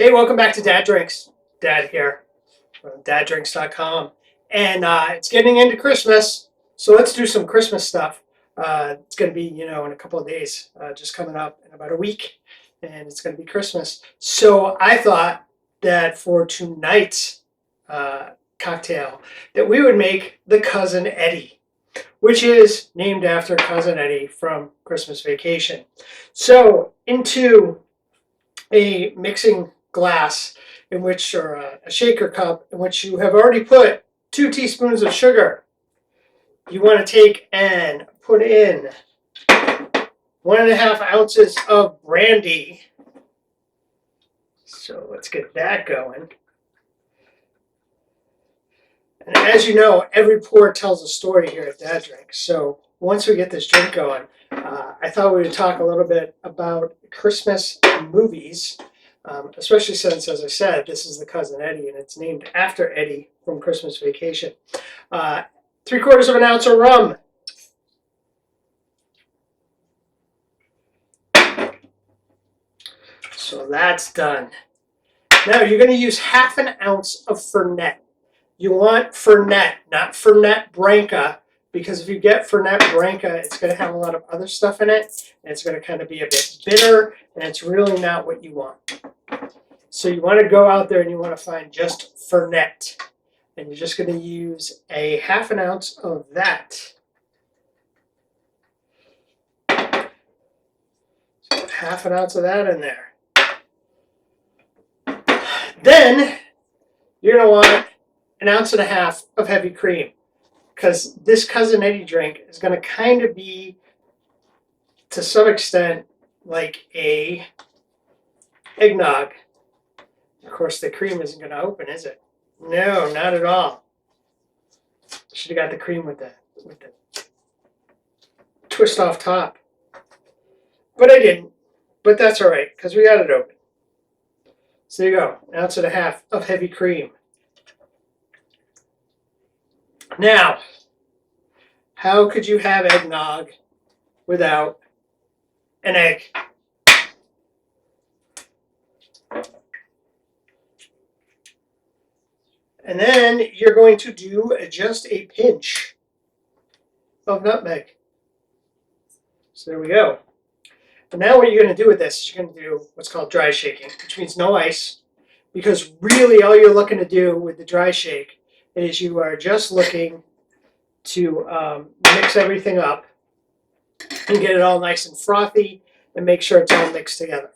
Hey, welcome back to Dad Drinks. Dad here from daddrinks.com. And it's getting into Christmas, so let's do some Christmas stuff. It's going to be, in a couple of days, just coming up in about a week, and it's going to be Christmas. So I thought that for tonight's cocktail, that we would make the Cousin Eddie, which is named after Cousin Eddie from Christmas Vacation. So into a mixing glass in which, or a shaker cup in which you have already put 2 teaspoons of sugar. You want to take and put in 1.5 ounces of brandy. So let's get that going. And as you know, every pour tells a story here at Dad Drink. So once we get this drink going, I thought we would talk a little bit about Christmas movies, especially since, as I said, this is the Cousin Eddie, and it's named after Eddie from Christmas Vacation. 3/4 ounce of rum. So that's done. Now you're going to use 1/2 ounce of fernet. You want fernet, not fernet branca, because if you get fernet branca, it's going to have a lot of other stuff in it, and it's going to kind of be a bit bitter, and it's really not what you want. So you want to go out there and you want to find just fernet, and you're just going to use a 1/2 ounce of that. So 1/2 ounce of that in there. Then you're going to want 1.5 ounces of heavy cream, because this Cousin Eddie drink is going to kind of be, to some extent, like a eggnog. Of course, the cream isn't going to open, is it? No, not at all. Should have got the cream with the twist off top. But I didn't. But that's all right, because we got it open. So there you go, 1.5 ounces of heavy cream. Now, how could you have eggnog without an egg? And then you're going to do just a pinch of nutmeg. So there we go. And now what you're going to do with this is you're going to do what's called dry shaking, which means no ice, because really all you're looking to do with the dry shake is you are just looking to mix everything up and get it all nice and frothy and make sure it's all mixed together.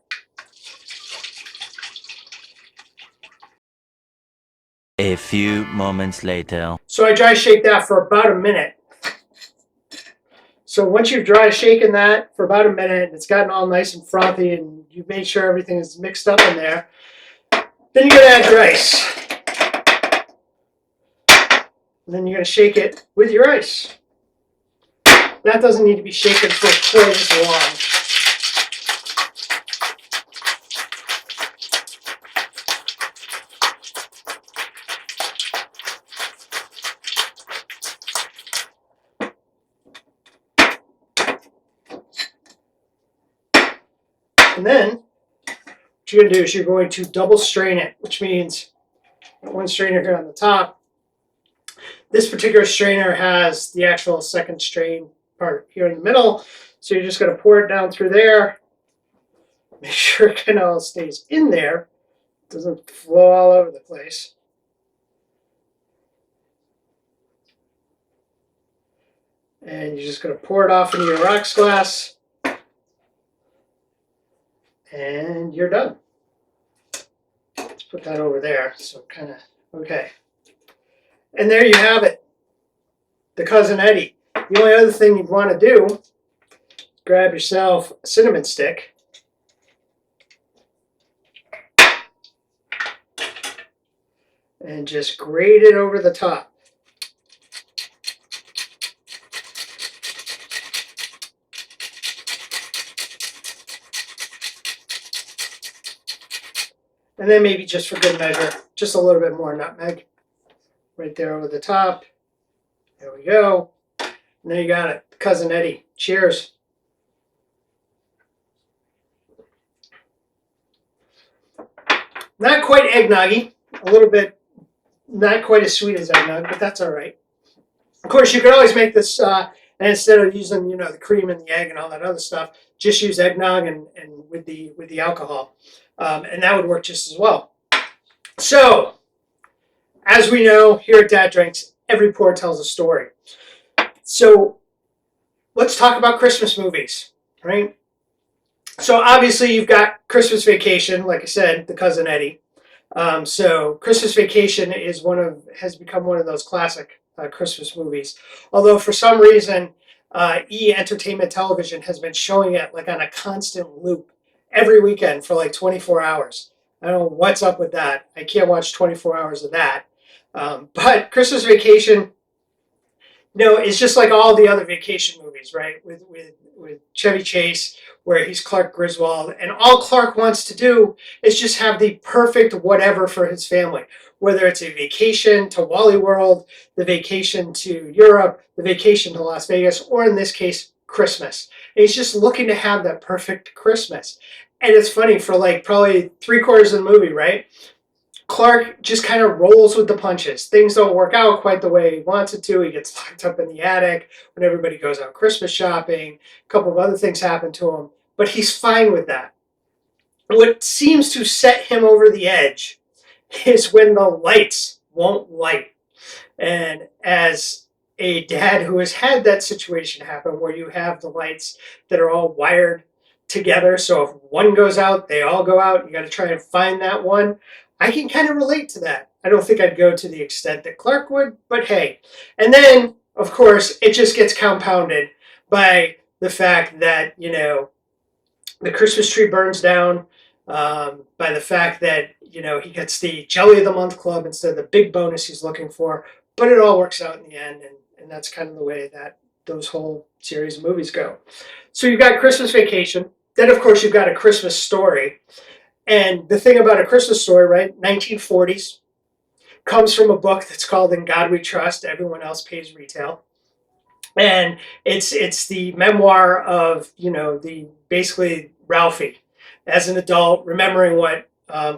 A few moments later. So I dry shake that for about a minute. So once you've dry shaken that for about a minute and it's gotten all nice and frothy and you've made sure everything is mixed up in there, then you're going to add your ice. And then you're going to shake it with your ice. That doesn't need to be shaken for quite as long. And then what you're going to do is you're going to double strain it, which means one strainer here on the top. This particular strainer has the actual second strain part here in the middle. So you're just going to pour it down through there. Make sure it kind of all stays in there. It doesn't flow all over the place. And you're just going to pour it off into your rocks glass. And you're done. Let's put that over there. So kind of, okay. And there you have it. The Cousin Eddie. The only other thing you'd want to do, grab yourself a cinnamon stick. And just grate it over the top. And then maybe just for good measure, just a little bit more nutmeg. Right there over the top. There we go. And there you got it. Cousin Eddie. Cheers. Not quite eggnoggy, a little bit, not quite as sweet as eggnog, but that's all right. Of course, you could always make this, and instead of using the cream and the egg and all that other stuff, just use eggnog and with the alcohol, and that would work just as well. So, as we know here at Dad Drinks, every pour tells a story. So, let's talk about Christmas movies, right? So obviously you've got Christmas Vacation, like I said, the cousin Eddie. So Christmas Vacation has become one of those classic Christmas movies. Although for some reason, E Entertainment Television has been showing it like on a constant loop every weekend for like 24 hours. I don't know what's up with that. I can't watch 24 hours of that. But Christmas Vacation, it's just like all the other vacation movies, right? With Chevy Chase, where he's Clark Griswold, and all Clark wants to do is just have the perfect whatever for his family. Whether it's a vacation to Wally World, the vacation to Europe, the vacation to Las Vegas, or in this case, Christmas. And he's just looking to have that perfect Christmas. And it's funny, for like probably 3/4 of the movie, right? Clark just kind of rolls with the punches. Things don't work out quite the way he wants it to. He gets locked up in the attic when everybody goes out Christmas shopping. A couple of other things happen to him, but he's fine with that. What seems to set him over the edge is when the lights won't light. And as a dad who has had that situation happen where you have the lights that are all wired together, so if one goes out, they all go out, you got to try and find that one. I can kind of relate to that. I don't think I'd go to the extent that Clark would, but hey. And then, of course, it just gets compounded by the fact that, the Christmas tree burns down, by the fact that, he gets the Jelly of the Month Club instead of the big bonus he's looking for, but it all works out in the end, and that's kind of the way that those whole series of movies go. So you've got Christmas Vacation. Then, of course, you've got A Christmas Story. And the thing about A Christmas Story, right, 1940s, comes from a book that's called In God We Trust, Everyone Else Pays Retail. And it's the memoir of, the basically Ralphie as an adult, remembering what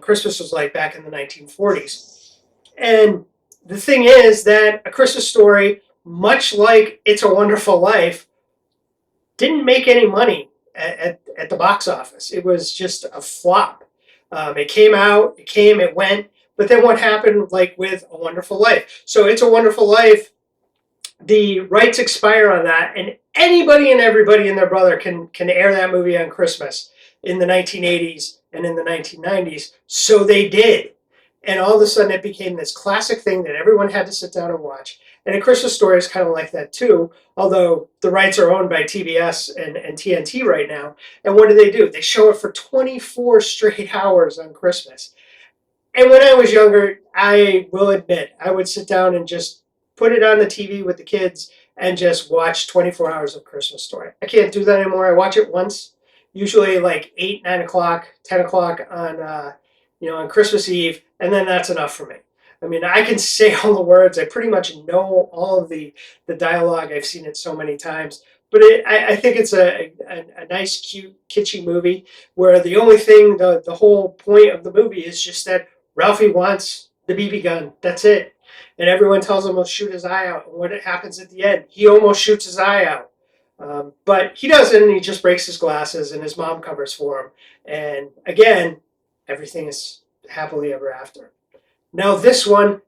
Christmas was like back in the 1940s. And the thing is that A Christmas Story, much like It's a Wonderful Life, didn't make any money at the box office. It was just a flop. It came out, it went, but then what happened like with A Wonderful Life? So It's a Wonderful Life, the rights expire on that, and anybody and everybody and their brother can air that movie on Christmas in the 1980s and in the 1990s. So they did. And all of a sudden it became this classic thing that everyone had to sit down and watch. And A Christmas Story is kind of like that too, although the rights are owned by TBS and TNT right now. And what do? They show it for 24 straight hours on Christmas. And when I was younger, I will admit, I would sit down and just put it on the TV with the kids and just watch 24 hours of Christmas Story. I can't do that anymore. I watch it once, usually like 8, 9 o'clock, 10 o'clock on Christmas Eve, and then that's enough for me. I mean, I can say all the words. I pretty much know all of the dialogue. I've seen it so many times. But I think it's a nice, cute, kitschy movie where the only thing, the whole point of the movie is just that Ralphie wants the BB gun. That's it. And everyone tells him he'll shoot his eye out. And what happens at the end? He almost shoots his eye out. But he doesn't, and he just breaks his glasses, and his mom covers for him. And again, everything is happily ever after. Now this one's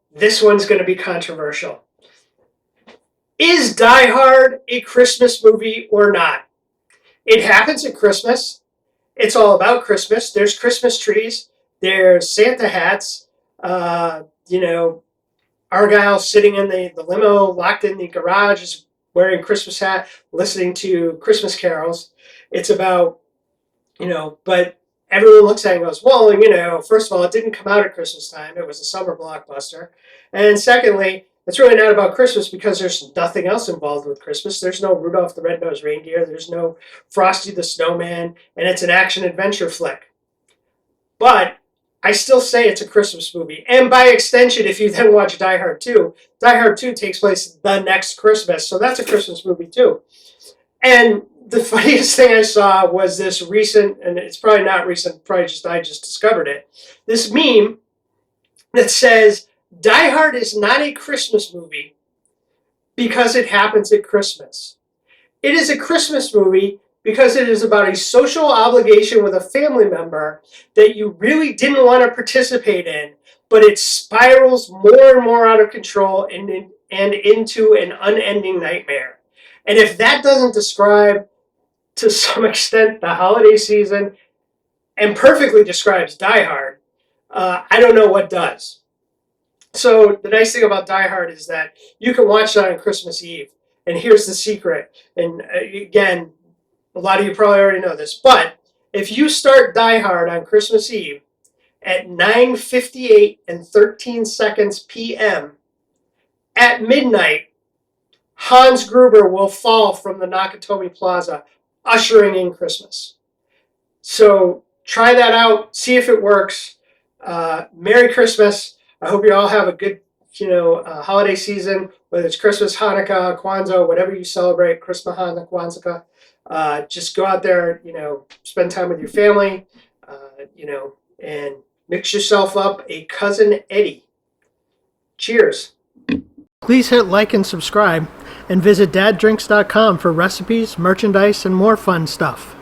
going to be controversial. Is Die Hard a Christmas movie or not? It happens at Christmas. It's all about Christmas. There's Christmas trees. There's Santa hats. Argyle sitting in the limo, locked in the garage, is wearing a Christmas hat, listening to Christmas carols. It's about, but everyone looks at it and goes, well, first of all, it didn't come out at Christmas time. It was a summer blockbuster. And secondly, it's really not about Christmas because there's nothing else involved with Christmas. There's no Rudolph the Red-Nosed Reindeer. There's no Frosty the Snowman. And it's an action-adventure flick. But I still say it's a Christmas movie. And by extension, if you then watch Die Hard 2, Die Hard 2 takes place the next Christmas. So that's a Christmas movie too. And the funniest thing I saw was this recent, and it's probably not recent, probably just I just discovered it. This meme that says Die Hard is not a Christmas movie because it happens at Christmas. It is a Christmas movie because it is about a social obligation with a family member that you really didn't want to participate in, but it spirals more and more out of control and into an unending nightmare. And if that doesn't describe to some extent the holiday season and perfectly describes Die Hard, I don't know what does. So the nice thing about Die Hard is that you can watch that on Christmas Eve. And here's the secret. And again, a lot of you probably already know this, but if you start Die Hard on Christmas Eve at 9:58 and 13 seconds p.m., at midnight, Hans Gruber will fall from the Nakatomi Plaza, ushering in Christmas. So try that out. See if it works. Merry Christmas. I hope you all have a good, holiday season, whether it's Christmas, Hanukkah, Kwanzaa, whatever you celebrate, Christmas, Hanukkah, Kwanzaa. Just go out there, spend time with your family, and mix yourself up a Cousin Eddie. Cheers. Please hit like and subscribe, and visit daddrinks.com for recipes, merchandise, and more fun stuff.